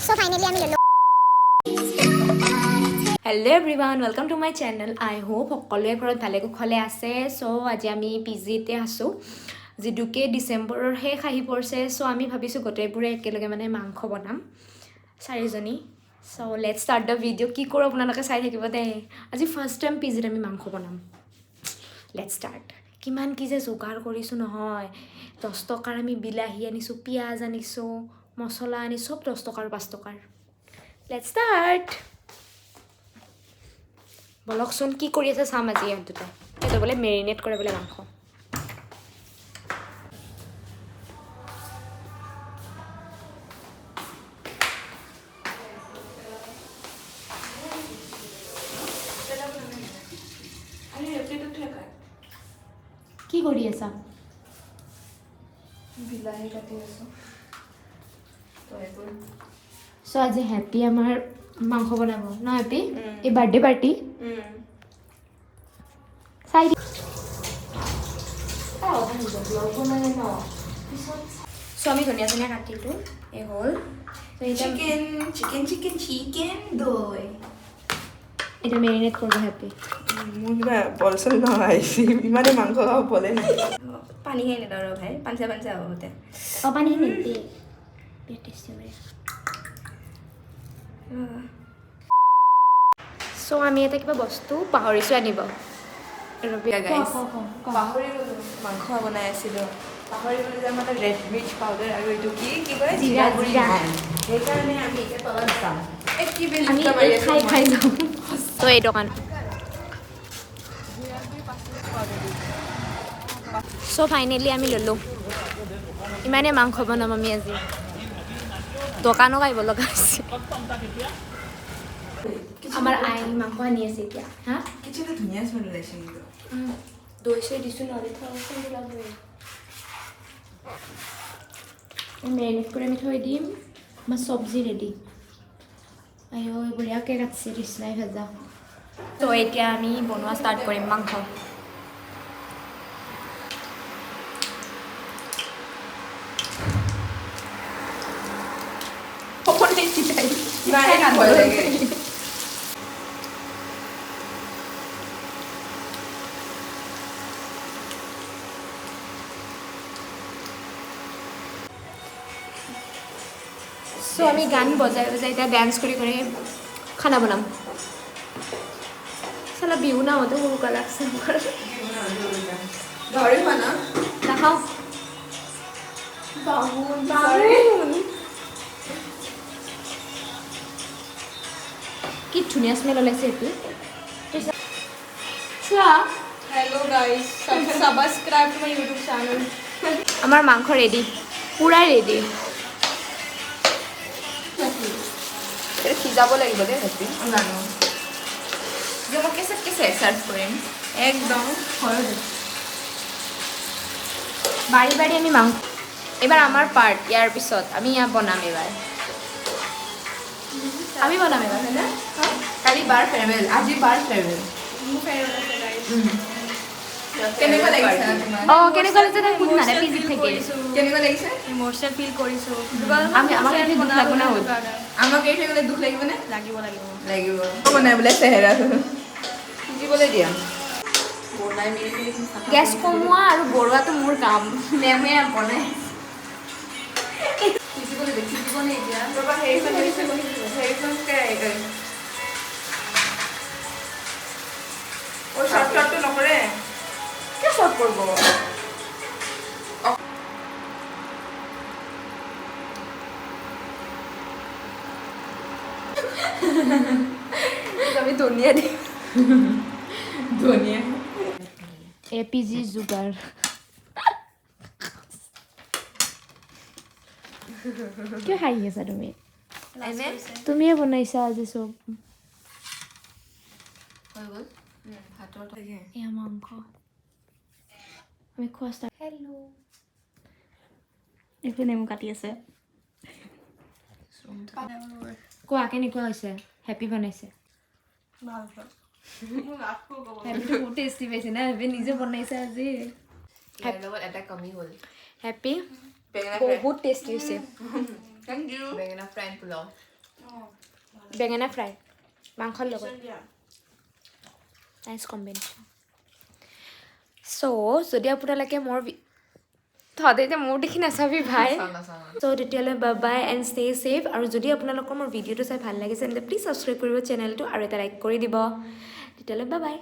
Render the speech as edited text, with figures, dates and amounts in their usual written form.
So finally আমি ললো Hello everyone, welcome to my channel. I hope সকলোৱে ঘৰত ভালে কুশলে আছে. So আজি আমি পিজিতে আছো যিটোকে ডিসেম্বৰৰ শেষ আহি পৰিছে. So আমি ভাবিছো গোটেইবোৰে একেলগে মানে মাংস বনাম চাৰিজনী. So let's start the video. কি কৰোঁ আপোনালোকে চাই থাকিব দে. আজি ফাৰ্স্ট টাইম পিজিত আমি মাংস বনাম. Let's start. কিমান কি যে যোগাৰ কৰিছো নহয়. 10 টকাৰ আমি বিলাহী আনিছো, পিয়াজ আনিছো, মছলা আনি সব 10 টকাৰ 5 টকাৰ. Let's start. বলকচোন কি কৰি আছে চাম আজি ইয়াত দুটা. এটা বলে মেৰিনেট কৰে বলে মাংস. কি কৰি আছা? বিলাহী কাটি আছো. সো আজি হ্যাপি আমাৰ মাংস বনাব ন হ্যাপি এই বাৰ্থডে পাৰ্টি চাই সো আমি ধনিয়া ধনিয়া কাটিলো এই হ'ল চিকেন দই এটা মেৰিনেট কৰিব হ্যাপি মোৰ কিবা বলচল নহয় ইমানে মাংস খাব বলে নাই পানী খাই নিদা ৰ ভাই পাঞ্চা হ'ব হতে পানী নিদি বিৰাট টেষ্টি হয় সো আমি এটা কিবা বস্তু পাহৰিছো আনিব গাইস পাহৰি গলো মাংস বনাই আছিলো পাহৰি গলো যে আমাৰ ৰেড মিট পাউডাৰ আৰু এইটো কি কয় জিৰা সেইকাৰণে আমি এতিয়া তলত চাম এই কি বিল আমি খাই যাম তো এই দোকান সো ফাইনেলি আমি ললো ইমানে মাংস বনাম আমি আজি দোকানো আহিব লগা আছে আমাৰ আই মাংস আনি আছে এতিয়া হা কিচেনে ধুনীয়া স্মেল ওলাইছে কিন্তু দৈ চৈ দিছোঁ নহ'লে মেৰিনেট কৰি আমি থৈ দিম আমাৰ চব্জি ৰেডি আইঅ বঢ়িয়াকৈ কাটছে কৃষ্ণাই ভাজা তো এতিয়া আমি বনোৱা ষ্টাৰ্ট কৰিম মাংস সো আমি গান বজাই বজাই এতিয়া ডান্স কৰি খানা বনাম চালা বিহু নামতো সৰুকা লাগছে ধৰি হোৱা না নাখাওঁ বাহুন কি ধুনীয়া স্মেল ওলাইছে এইটো চোৱা hello' guys subscribe to my YouTube channel আমাৰ মাংস ৰেডি পুৰা ৰেডি এটা সিজাব লাগিব দেই হেপি জানো যে মই কেঁচে চাৰ্ভ কৰিম একদম বাৰী বাৰী আমি মাংস এইবাৰ আমাৰ পাৰ্ট ইয়াৰ পিছত আমি ইয়াত বনাম এইবাৰ আমি বনাম এইবাৰ হয়নে কালি বাৰ ফেয়াৰৱেল আজি বাৰ ফেয়াৰৱেল কেনেকুৱা লাগিছে তোমাৰ অঁ কেনেকুৱা লাগিছে তাই সুধ মানে পিজিত থাকে কেনেকুৱা লাগিছে ইমোশনাল ফিল কৰিছোঁ আমি আমাক এনে দুখ লাগব না হ'ল আমাক এই থৈ গ'লে দুখ লাগিব নে লাগিব লাগিব বনাই বোলে চেহেৰা সিজিবলৈ দিয়া বনাই মেলি গেছ কমোৱা আৰু বঢ়োৱাটো মোৰ কাম মেমে বনাই সিজিবলৈ দে সিজিবনে এতিয়া ৰবা হেৰিখন কেৰাহী ও শৰ্টকাটটো নকৰে কি শৰ্ট কৰিব আমি ধনিয়া দিম ধনিয়া এপিজি যোগাৰ কিয় হাঁহি আছা তুমি এনে তুমিয়ে বনাইছা আজি চব হৈ গ'ল ভাতৰ এয়া মাংস আমি খোৱা ষ্টাৰ্ট হেল্ল' এইটো নেমু কাটি আছে কোৱা কেনেকুৱা হৈছে হেপী বনাইছে হেপীটো বহুত টেষ্টি পাইছে না হেপী নিজে বনাইছে আজি এটা কমি হ'ল হেপী বেঙেনা বহুত টেষ্টি হৈছে থ্যাংক ইউ বেঙেনা ফ্রাই পোলাও বেঙেনা ফ্ৰাই মাংসৰ লগত নাইচ কম্বিনেশ্যন চ' যদি আপোনালোকে মোৰ তহঁতে এতিয়া মোৰ দেখি নাচাবি ভাই চ' তেতিয়াহ'লে বাই এণ্ড ষ্টে ছেফ আৰু যদি আপোনালোকৰ মোৰ ভিডিঅ'টো চাই ভাল লাগিছে তেন্তে প্লিজ ছাবস্ক্ৰাইব কৰিব চেনেলটো আৰু এটা লাইক কৰি দিব তেতিয়াহ'লে বাই